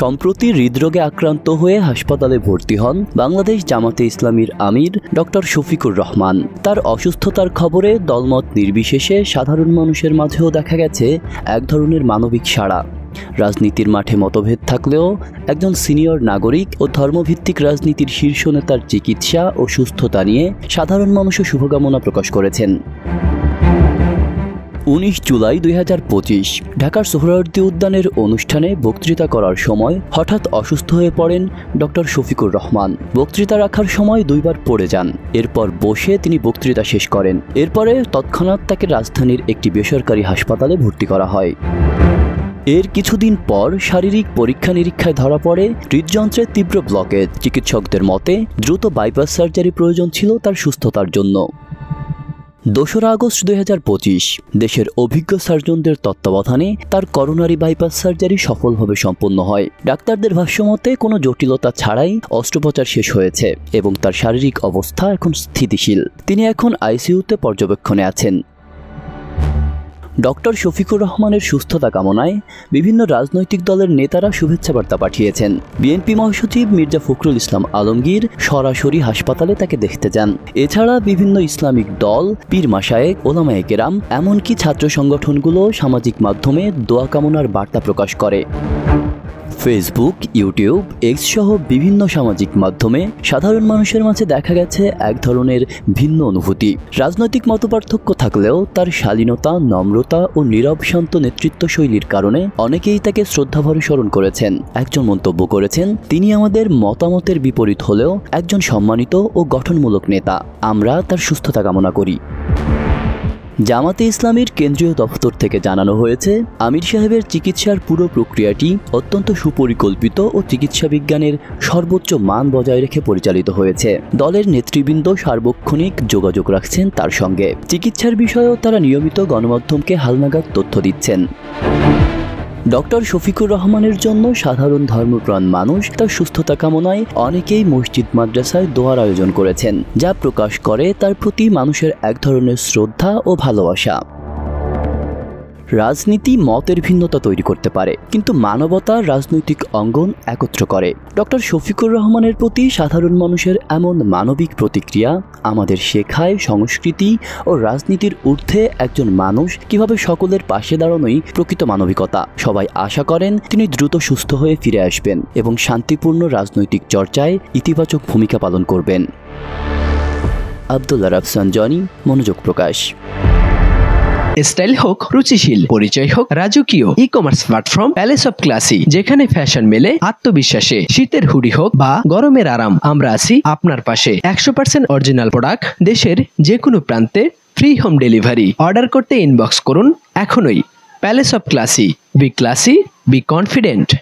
সম্প্রতি হৃদরোগে আক্রান্ত হয়ে হাসপাতালে ভর্তি হন বাংলাদেশ জামাতে ইসলামীর আমির ডক্টর শফিকুর রহমান। তার অসুস্থতার খবরে দলমত নির্বিশেষে সাধারণ মানুষের মাঝেও দেখা গেছে এক ধরনের মানবিক সাড়া। রাজনীতির মাঠে মতভেদ থাকলেও একজন সিনিয়র নাগরিক ও ধর্মভিত্তিক রাজনীতির শীর্ষ নেতার চিকিৎসা ও সুস্থতা নিয়ে সাধারণ মানুষও শুভকামনা প্রকাশ করেছেন। 19 জুলাই 2025 ঢাকার সোহরাওয়ার্দী উদ্যানের অনুষ্ঠানে বক্তৃতা করার সময় হঠাৎ অসুস্থ হয়ে পড়েন ডক্টর শফিকুর রহমান। বক্তৃতা রাখার সময় দুইবার পড়ে যান। এরপর বসে তিনি বক্তৃতা শেষ করেন। এরপরে তৎক্ষণাৎ তাকে রাজধানীর একটি বেসরকারি হাসপাতালে ভর্তি করা হয়। এর কিছুদিন পর শারীরিক পরীক্ষা নিরীক্ষায় ধরা পড়ে হৃদযন্ত্রের তীব্র ব্লকেজ। চিকিৎসকদের মতে দ্রুত বাইপাস সার্জারি প্রয়োজন ছিল তার সুস্থতার জন্য। 2 আগস্ট 2025 দেশের অভিজ্ঞ সার্জনদের তত্ত্বাবধানে তার করোনারি বাইপাস সার্জারি সফলভাবে সম্পন্ন হয়। ডাক্তারদের ভাষ্যমতে কোনো জটিলতা ছাড়াই অস্ত্রোপচার শেষ হয়েছে এবং তার শারীরিক অবস্থা এখন স্থিতিশীল। তিনি এখন আইসিইউতে পর্যবেক্ষণে আছেন। ডক্টর শফিকুর রহমানের সুস্থতা কামনায় বিভিন্ন রাজনৈতিক দলের নেতারা শুভেচ্ছা বার্তা পাঠিয়েছেন। বিএনপি মহাসচিব মির্জা ফখরুল ইসলাম আলমগীর সরাসরি হাসপাতালে তাকে দেখতে যান। এছাড়া বিভিন্ন ইসলামিক দল, পীর মাশায়েখ, ওলামায়ে কেরাম, এমনকি ছাত্র সংগঠনগুলো সামাজিক মাধ্যমে দোয়া কামনার বার্তা প্রকাশ করে। ফেসবুক, ইউটিউব, এক্স সহ বিভিন্ন সামাজিক মাধ্যমে সাধারণ মানুষের মাঝে দেখা গেছে এক ধরনের ভিন্ন অনুভূতি। রাজনৈতিক মতপার্থক্য থাকলেও তার শালীনতা, নম্রতা ও নীরব শান্ত নেতৃত্ব শৈলীর কারণে অনেকেই তাকে শ্রদ্ধাভরে স্মরণ করেছেন। একজন মন্তব্য করেছেন, তিনি আমাদের মতামতের বিপরীত হলেও একজন সম্মানিত ও গঠনমূলক নেতা। আমরা তার সুস্থতা কামনা করি। জামাতে ইসলামীর কেন্দ্রীয় দপ্তর থেকে জানানো হয়েছে, আমির সাহেবের চিকিৎসার পুরো প্রক্রিয়াটি অত্যন্ত সুপরিকল্পিত ও চিকিৎসা বিজ্ঞানের সর্বোচ্চ মান বজায় রেখে পরিচালিত হয়েছে। দলের নেতৃবৃন্দ সার্বক্ষণিক যোগাযোগ রাখছেন তার সঙ্গে। চিকিৎসার বিষয়েও তারা নিয়মিত গণমাধ্যমকে হালনাগাদ তথ্য দিচ্ছেন। ডক্টর শফিকুর রহমানের জন্য সাধারণ ধর্মপ্রাণ মানুষ তার সুস্থতা কামনায় অনেকেই মসজিদ মাদ্রাসায় দোয়ার আয়োজন করেছেন, যা প্রকাশ করে তার প্রতি মানুষের এক ধরনের শ্রদ্ধা ও ভালোবাসা। রাজনীতি মতের ভিন্নতা তৈরি করতে পারে, কিন্তু মানবতা রাজনৈতিক অঙ্গন একত্র করে। ডক্টর শফিকুর রহমানের প্রতি সাধারণ মানুষের এমন মানবিক প্রতিক্রিয়া আমাদের শেখায় সংস্কৃতি ও রাজনীতির ঊর্ধ্বে একজন মানুষ কিভাবে সকলের পাশে দাঁড়ানোই প্রকৃত মানবিকতা। সবাই আশা করেন তিনি দ্রুত সুস্থ হয়ে ফিরে আসবেন এবং শান্তিপূর্ণ রাজনৈতিক চর্চায় ইতিবাচক ভূমিকা পালন করবেন। আব্দুল্লাহ রাফসান জনি, মনোযোগ প্রকাশ। স্টাইল হোক রুচিশীল, পরিচয় হোক রাজকীয়, e-commerce platform palace of classy, যেখানে ফ্যাশন মেলে আত্মবিশ্বাসে। শীতের হুডি হোক বা গরমের আরাম, আমরা আছি আপনার পাশে। 100% অরিজিনাল প্রোডাক্ট, দেশের যে কোনো প্রান্তে, ফ্রি হোম ডেলিভারি। অর্ডার করতে ইনবক্স করুন এখনই। Palace of classy, B classy, be confident.